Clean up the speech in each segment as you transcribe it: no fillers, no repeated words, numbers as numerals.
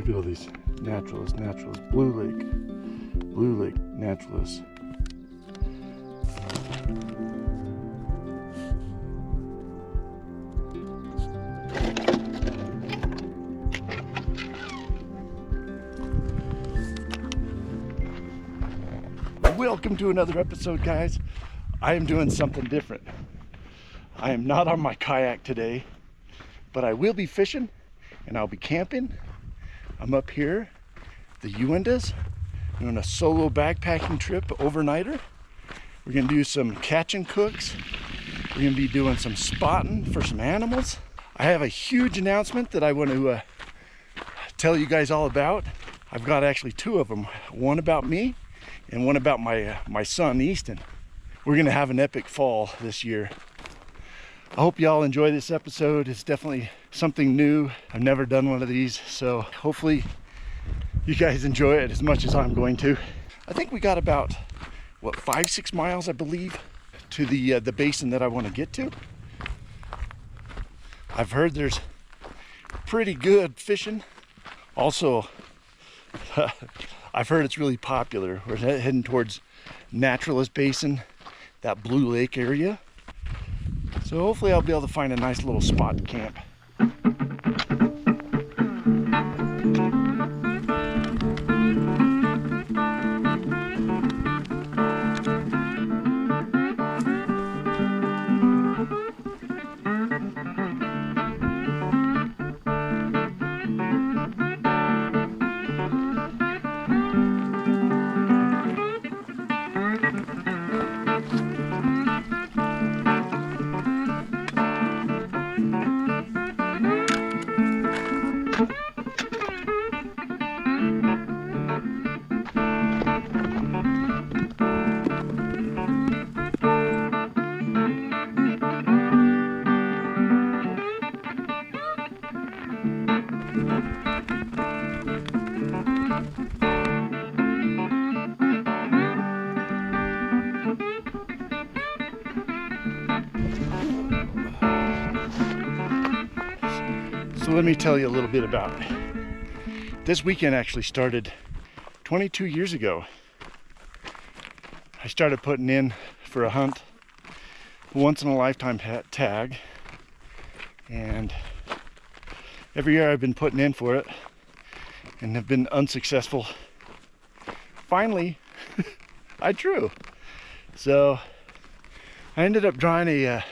Look at all these naturalists, Blue Lake naturalists. Welcome to another episode, guys. I am doing something different. I am not on my kayak today, but I will be fishing and I'll be camping. I'm up here, the Uintas, doing a solo backpacking trip overnighter. We're gonna do some catch and cooks. We're gonna be doing some spotting for some animals. I have a huge announcement that I want to tell you guys all about. I've got actually two of them, one about me and one about my son, Easton. We're gonna have an epic fall this year. I hope y'all enjoy this episode. It's definitely something new. I've never done one of these, so hopefully you guys enjoy it as much as I'm going to. I think we got about, what, 5-6 miles, I believe, to the basin that I want to get to. I've heard there's pretty good fishing. Also, I've heard it's really popular. We're heading towards Naturalist Basin, that Blue Lake area. So hopefully I'll be able to find a nice little spot to camp. So let me tell you a little bit about it. This weekend actually started 22 years ago. I started putting in for a hunt, once in a lifetime tag, and every year I've been putting in for it and have been unsuccessful. Finally, I drew. So I ended up drawing a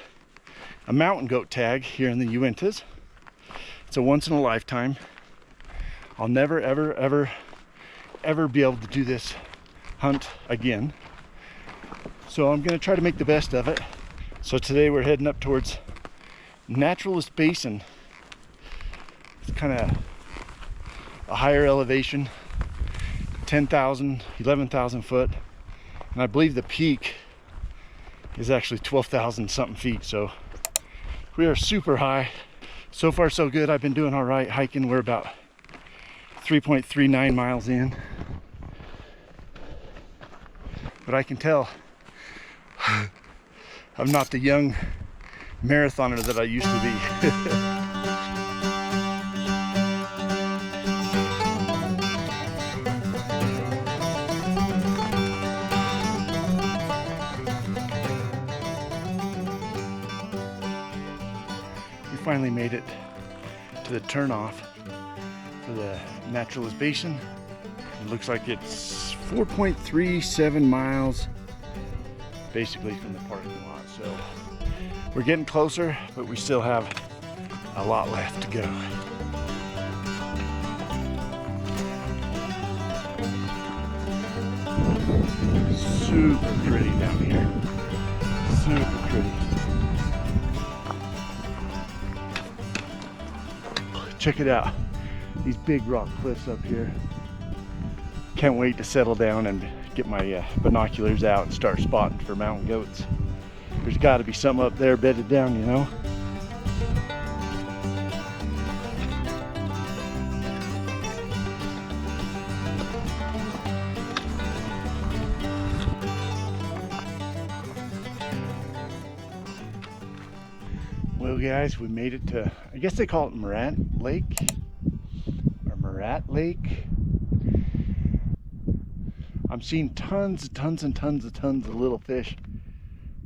mountain goat tag here in the Uintas. It's a once in a lifetime. I'll never, ever be able to do this hunt again. So I'm gonna try to make the best of it. So today we're heading up towards Naturalist Basin. It's kind of a higher elevation, 10,000, 11,000 foot. And I believe the peak is actually 12,000 something feet. So we are super high. So far so good. I've been doing all right hiking. We're about 3.39 miles in. But I can tell I'm not the young marathoner that I used to be. Finally made it to the turnoff for the Naturalist Basin. It looks like it's 4.37 miles basically from the parking lot. So we're getting closer, but we still have a lot left to go. Super pretty down here. Super pretty. Check it out, these big rock cliffs up here. Can't wait to settle down and get my binoculars out and start spotting for mountain goats. There's got to be something up there bedded down, you know. Well guys, we made it to, I guess they call it Morat Lake or Morat Rat Lake. I'm seeing tons of little fish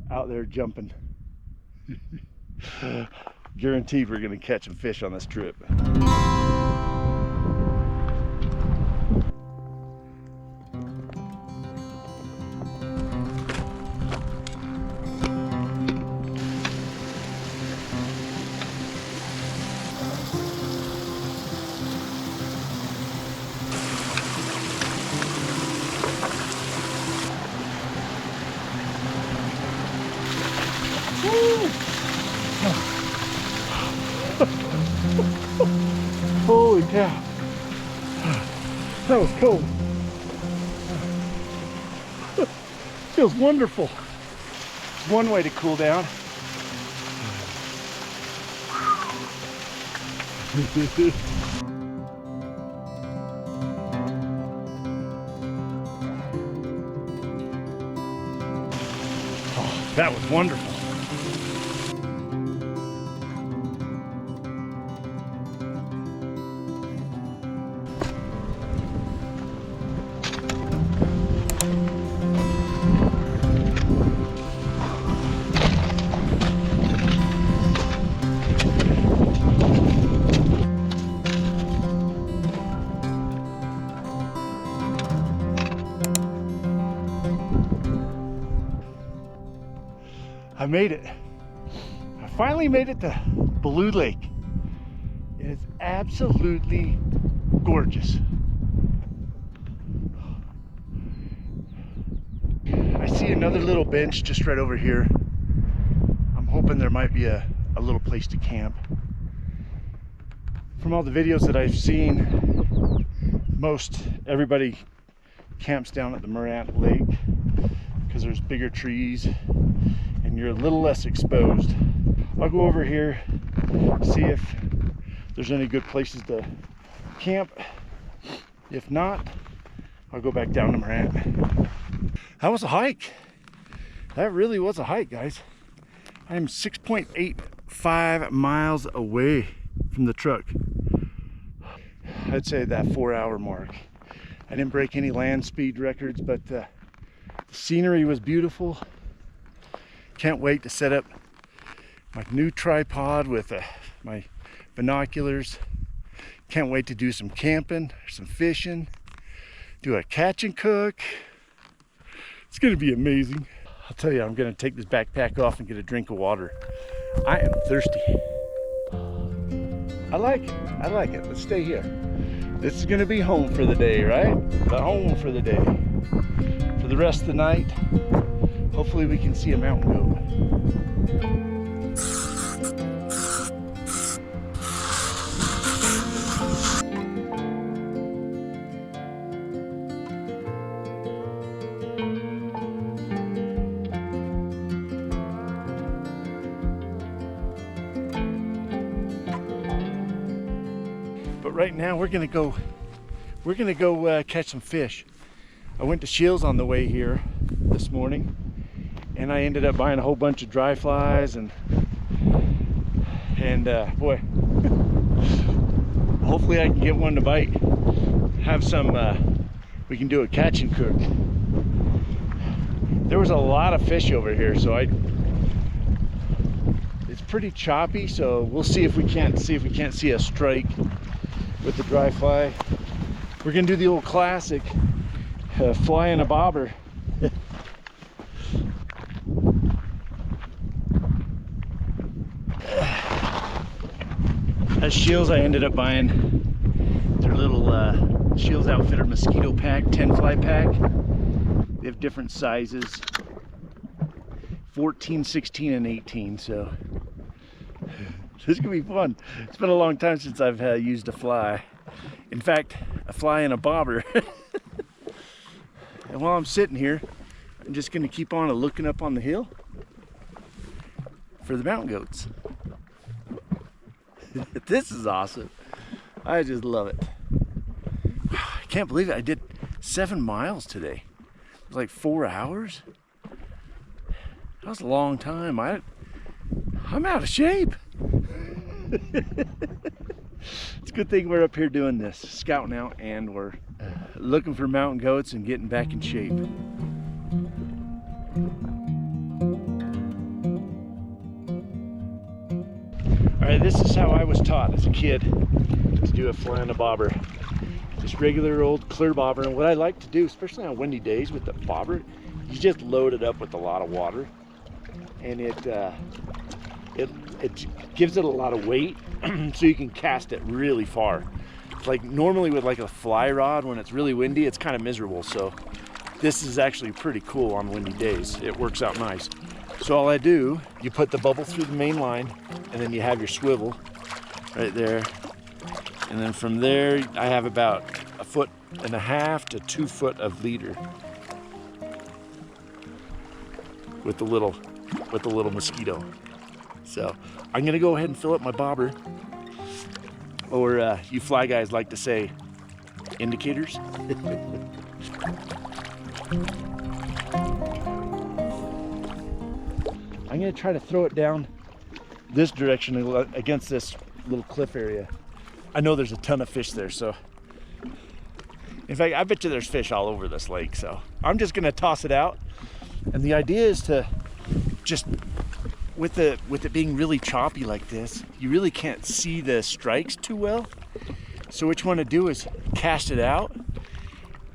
out there jumping. Guaranteed we're gonna catch some fish on this trip. Holy cow, that was cold. Feels wonderful. One way to cool down. Oh, that was wonderful. I made it. I finally made it to Blue Lake. It is absolutely gorgeous. I see another little bench just right over here. I'm hoping there might be a little place to camp. From all the videos that I've seen, most everybody camps down at the Morant Lake because there's bigger trees and you're a little less exposed. I'll go over here, see if there's any good places to camp. If not, I'll go back down to Morant. That was a hike. That really was a hike, guys. I am 6.85 miles away from the truck. I'd say that 4-hour mark. I didn't break any land speed records, but the scenery was beautiful. Can't wait to set up my new tripod with my binoculars. Can't wait to do some camping, some fishing, do a catch and cook. It's gonna be amazing. I'll tell you, I'm gonna take this backpack off and get a drink of water. I am thirsty. I like it, let's stay here. This is gonna be home for the day, right? The home for the day. For the rest of the night, hopefully we can see a mountain goat. But right now we're gonna go catch some fish. I went to Shields on the way here this morning, and I ended up buying a whole bunch of dry flies and boy, hopefully I can get one to bite. Have some, we can do a catch and cook. There was a lot of fish over here, so it's pretty choppy, so we'll see if we can't see a strike with the dry fly. We're gonna do the old classic, fly in a bobber. At Shields, I ended up buying their little Shields Outfitter mosquito pack, 10 fly pack. They have different sizes, 14, 16, and 18, so this is gonna be fun. It's been a long time since I've used a fly. In fact, a fly in a bobber. And while I'm sitting here, I'm just gonna keep on looking up on the hill for the mountain goats. This is awesome. I just love it. I can't believe it. I did 7 miles today. It was like 4 hours. That was a long time. I'm out of shape. It's a good thing we're up here doing this, scouting out, and we're looking for mountain goats and getting back in shape. All right, this is how I was taught as a kid to do a fly on a bobber. Just regular old clear bobber. And what I like to do, especially on windy days with the bobber, you just load it up with a lot of water, and it gives it a lot of weight, so you can cast it really far. Like normally with like a fly rod, when it's really windy, it's kind of miserable. So this is actually pretty cool on windy days. It works out nice. So all I do, you put the bubble through the main line, and then you have your swivel right there. And then from there, I have about 1.5 to 2 foot of leader with the little mosquito. So I'm gonna go ahead and fill up my bobber, or you fly guys like to say, indicators. I'm gonna try to throw it down this direction against this little cliff area. I know there's a ton of fish there, so in fact, I bet you there's fish all over this lake. So I'm just gonna toss it out, and the idea is to just, with it being really choppy like this, you really can't see the strikes too well. So what you want to do is cast it out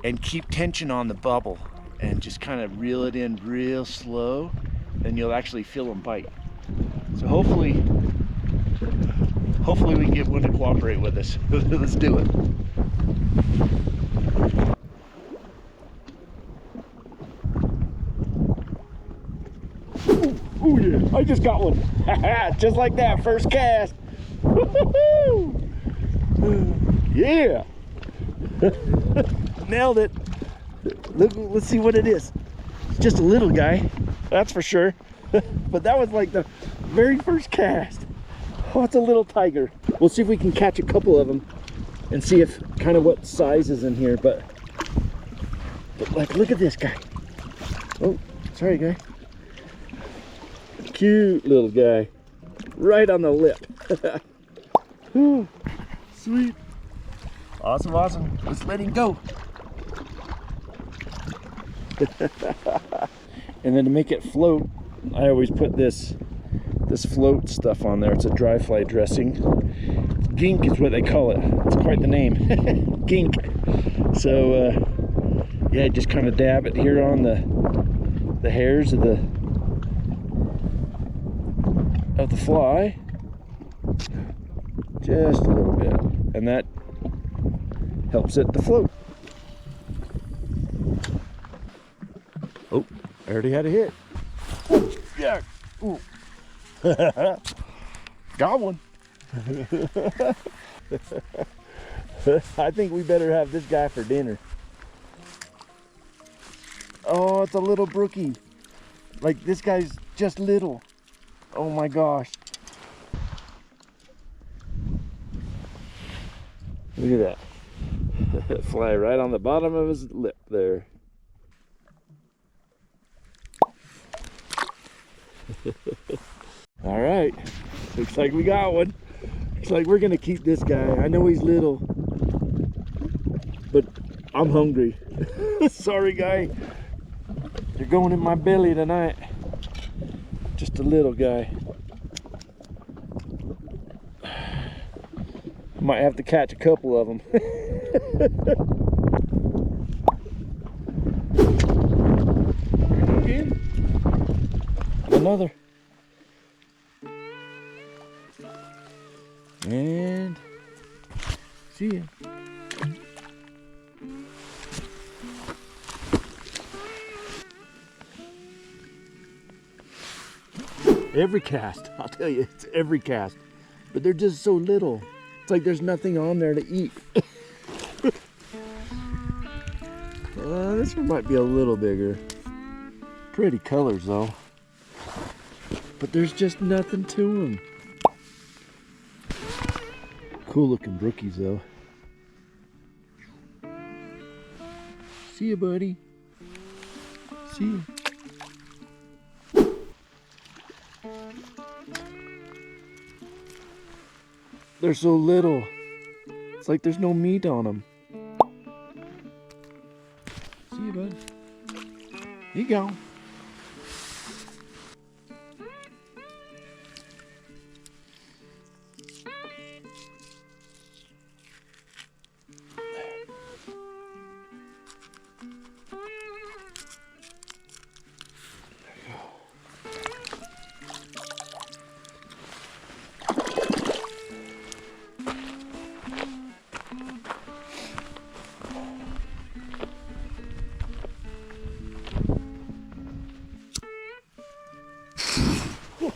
and keep tension on the bubble, and just kind of reel it in real slow, then you'll actually feel them bite. So hopefully we can get one to cooperate with us. Let's do it. Oh yeah, I just got one. Just like that, first cast. Yeah. Nailed it. Let's see what it is. It's just a little guy, that's for sure. But that was like the very first cast. Oh, it's a little tiger. We'll see if we can catch a couple of them and see if kind of what size is in here. But like, look at this guy. Oh, sorry guy. Cute little guy, right on the lip. Ooh, sweet. Awesome, awesome. Let's let him go. And then to make it float, I always put this float stuff on there. It's a dry fly dressing. Gink is what they call it. It's quite the name. Gink. So yeah, just kind of dab it here on the hairs of the fly, just a little bit, and that helps it to float. Oh, I already had a hit. Oh, yeah. Ooh. Got one. I think we better have this guy for dinner. Oh, it's a little brookie. Like, this guy's just little. Oh my gosh. Look at that. Fly right on the bottom of his lip there. All right. Looks like we got one. Looks like we're gonna keep this guy. I know he's little, but I'm hungry. Sorry, guy. You're going in my belly tonight. Just a little guy. Might have to catch a couple of them. Again. Another. And see ya. Every cast, I'll tell you, it's every cast. But they're just so little. It's like there's nothing on there to eat. This one might be a little bigger. Pretty colors though. But there's just nothing to them. Cool looking brookies though. See ya, buddy. See ya. They're so little. It's like there's no meat on them. See you, bud. Here you go.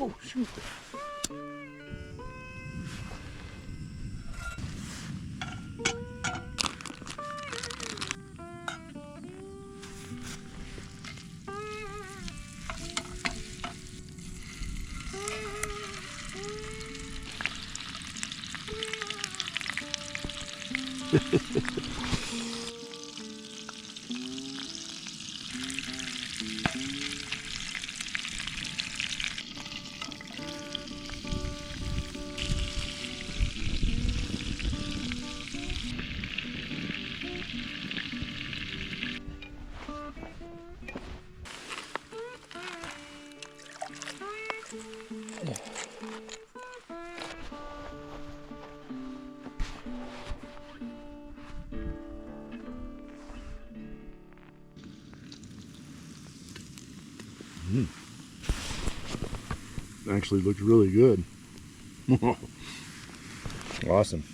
Oh, shoot. Actually looks really good. Awesome.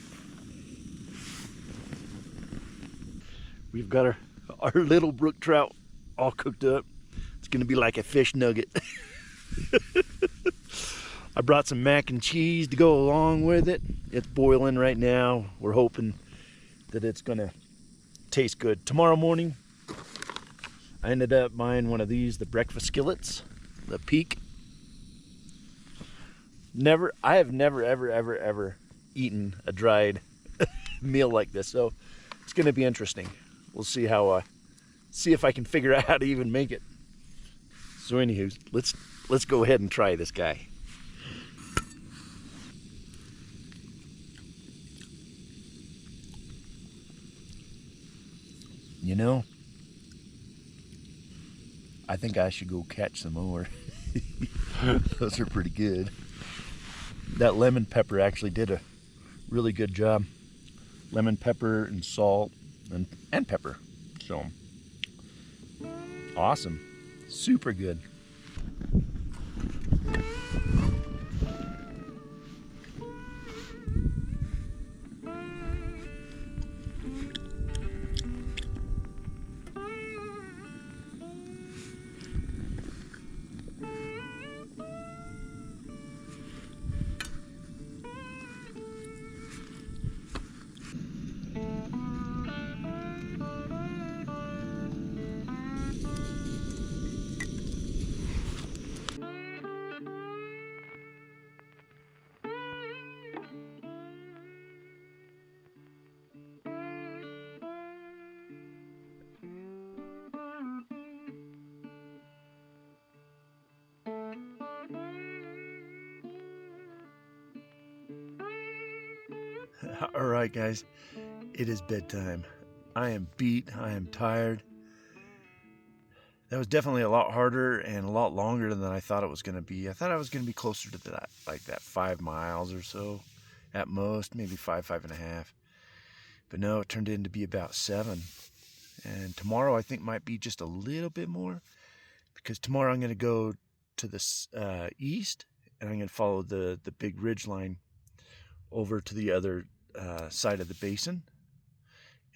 We've got our little brook trout all cooked up. It's gonna be like a fish nugget. I brought some mac and cheese to go along with it. It's boiling right now. We're hoping that it's gonna taste good. Tomorrow morning, I ended up buying one of these, the breakfast skillets, the Peak. I have never, ever eaten a dried meal like this, so it's gonna be interesting. We'll see see if I can figure out how to even make it. So anywho, let's go ahead and try this guy. You know, I think I should go catch some more. Those are pretty good. That lemon pepper actually did a really good job. Lemon pepper and salt and pepper. So awesome. Super good. All right, guys, it is bedtime. I am beat. I am tired. That was definitely a lot harder and a lot longer than I thought it was going to be. I thought I was going to be closer to that, like that 5 miles or so at most, maybe 5.5. But no, it turned in to be about 7. And tomorrow I think might be just a little bit more, because tomorrow I'm going to go to the east, and I'm going to follow the big ridge line over to the other side of the basin,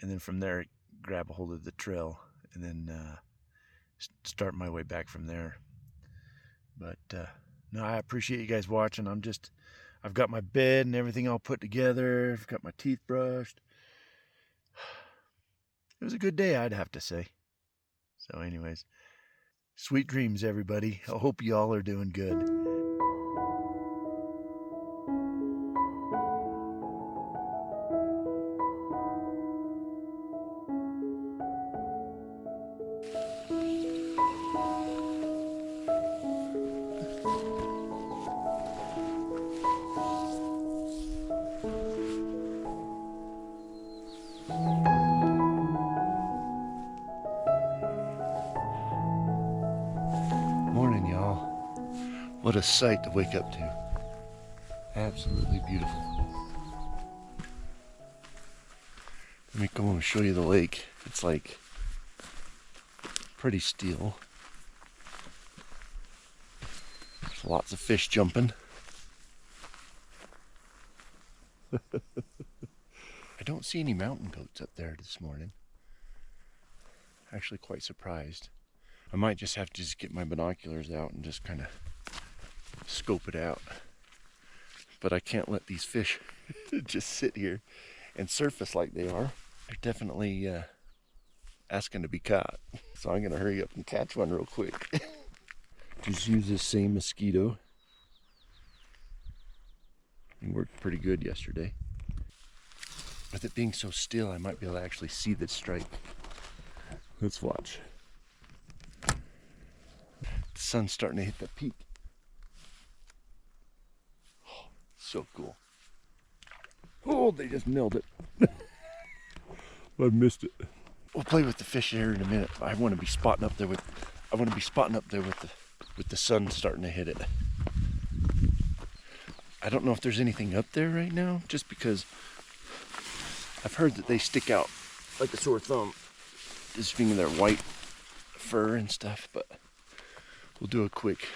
and then from there grab a hold of the trail, and then start my way back from there. But no, I appreciate you guys watching. I've got my bed and everything all put together. I've got my teeth brushed. It was a good day, I'd have to say. So anyways, sweet dreams, everybody. I hope you all are doing good. What a sight to wake up to. Absolutely beautiful. Let me go and show you the lake. It's like pretty still. There's lots of fish jumping. I don't see any mountain goats up there this morning. Actually quite surprised. I might just have to get my binoculars out and just kind of scope it out. But I can't let these fish just sit here and surface like they are. They're definitely asking to be caught. So I'm gonna hurry up and catch one real quick. Just use this same mosquito. It worked pretty good yesterday. With it being so still, I might be able to actually see the strike. Let's watch. The sun's starting to hit the peak. Oh, so cool. Oh, they just milled it. I missed it. We'll play with the fish here in a minute. I want to be spotting up there with the sun starting to hit it. I don't know if there's anything up there right now, just because I've heard that they stick out like a sore thumb, just being their white fur and stuff, but we'll do a quick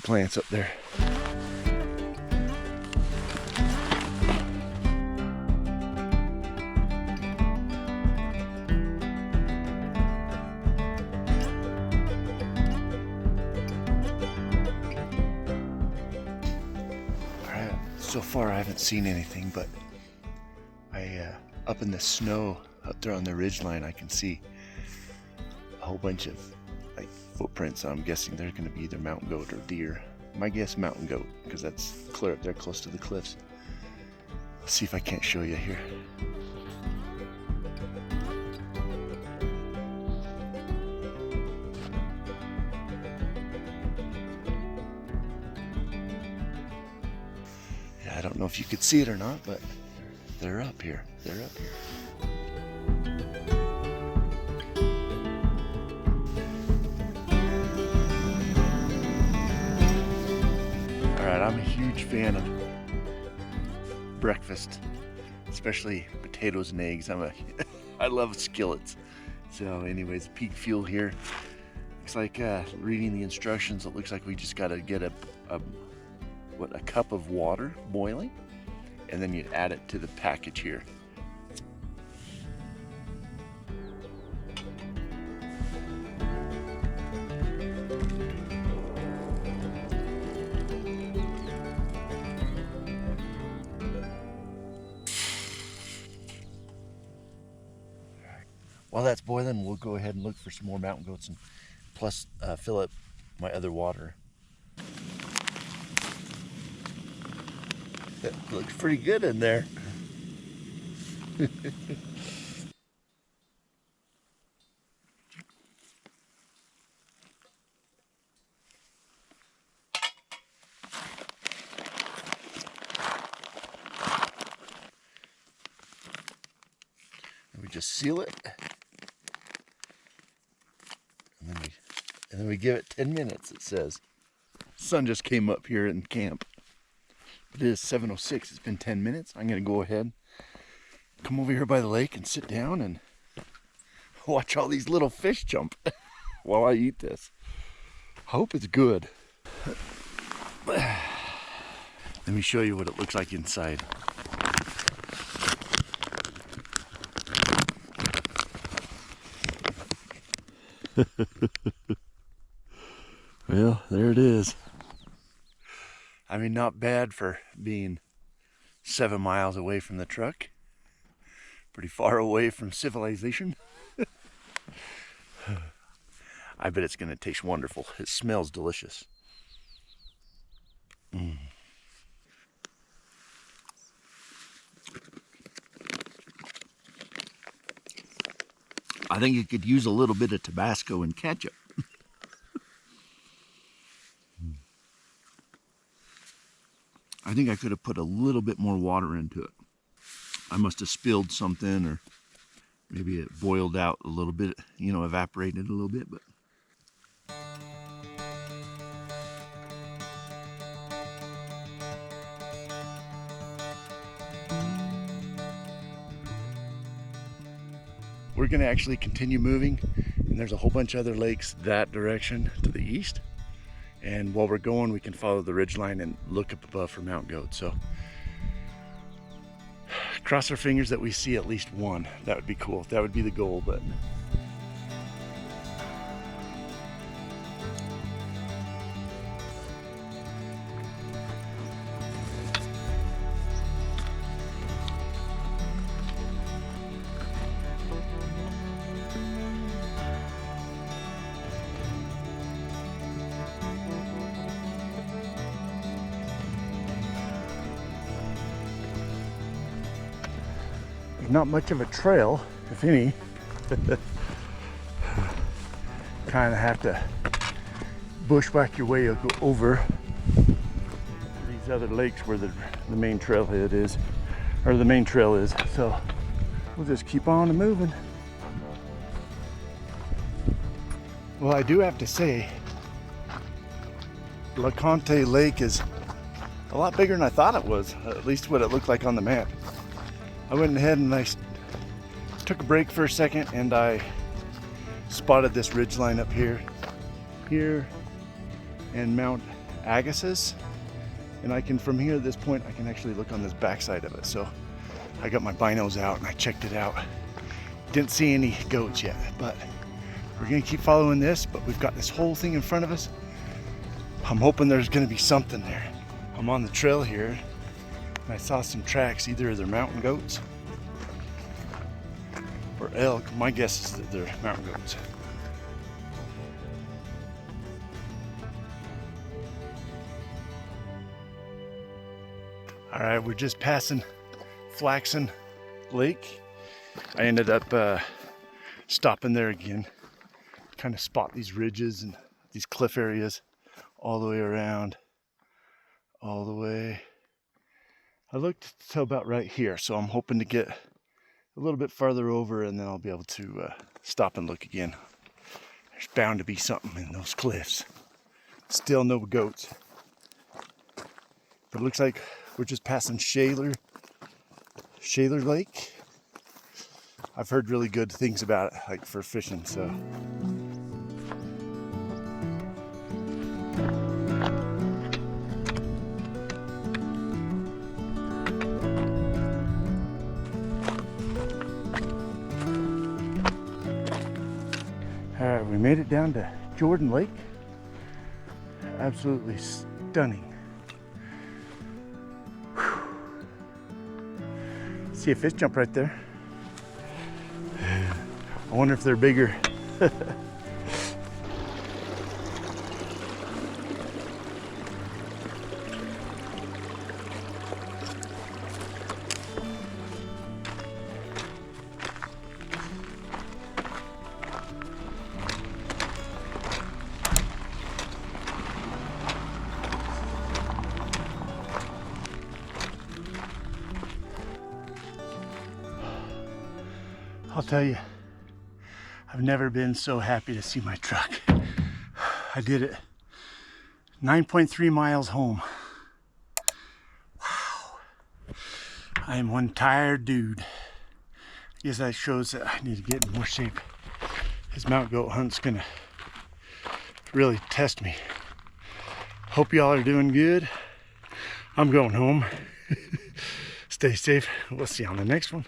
glance up there. So far I haven't seen anything, but up in the snow up there on the ridgeline I can see a whole bunch of like footprints. I'm guessing they're going to be either mountain goat or deer. My guess mountain goat, because that's clear up there close to the cliffs. Let's see if I can't show you here. I don't know if you could see it or not, but they're up here. They're up here. All right, I'm a huge fan of breakfast, especially potatoes and eggs. I love skillets. So anyways, peak fuel here. Looks like reading the instructions, it looks like we just got to get a cup of water boiling, and then you'd add it to the package here. While that's boiling, we'll go ahead and look for some more mountain goats and plus fill up my other water. That looks pretty good in there. And we just seal it. And then we give it 10 minutes, it says. Sun just came up here in camp. It is 7:06, it's been 10 minutes. I'm gonna go ahead, come over here by the lake and sit down and watch all these little fish jump while I eat this. Hope it's good. Let me show you what it looks like inside. Well, there it is. I mean, not bad for being 7 miles away from the truck. Pretty far away from civilization. I bet it's going to taste wonderful. It smells delicious. I think you could use a little bit of Tabasco and ketchup. I think I could have put a little bit more water into it. I must have spilled something, or maybe it boiled out a little bit, you know, evaporated a little bit, but we're gonna actually continue moving, and there's a whole bunch of other lakes that direction to the east. And while we're going, we can follow the ridgeline and look up above for mountain goats. So cross our fingers that we see at least one. That would be cool. That would be the goal, but not much of a trail, if any. Kind of have to bushwhack your way over these other lakes where the main trailhead is, or the main trail is. So we'll just keep on moving. Well, I do have to say, La Conte Lake is a lot bigger than I thought it was, at least what it looked like on the map. I went ahead and I took a break for a second, and I spotted this ridgeline up here, and Mount Agassiz. And I can, from here at this point, I can actually look on this backside of it. So I got my binos out and I checked it out. Didn't see any goats yet, but we're gonna keep following this, but we've got this whole thing in front of us. I'm hoping there's gonna be something there. I'm on the trail here, and I saw some tracks. Either they're mountain goats or elk. My guess is that they're mountain goats. All right, we're just passing Flaxen Lake. I ended up stopping there again, kind of spot these ridges and these cliff areas all the way around, all the way. I looked till about right here, so I'm hoping to get a little bit farther over, and then I'll be able to stop and look again. There's bound to be something in those cliffs. Still no goats. But it looks like we're just passing Shaler Lake. I've heard really good things about it, like for fishing, so. All right, we made it down to Jordan Lake. Absolutely stunning. Whew. See a fish jump right there. I wonder if they're bigger. I'll tell you, I've never been so happy to see my truck. I did it. 9.3 miles home. Wow. I am one tired dude. I guess that shows that I need to get in more shape. This mountain goat hunt's gonna really test me. Hope y'all are doing good. I'm going home. Stay safe. We'll see you on the next one.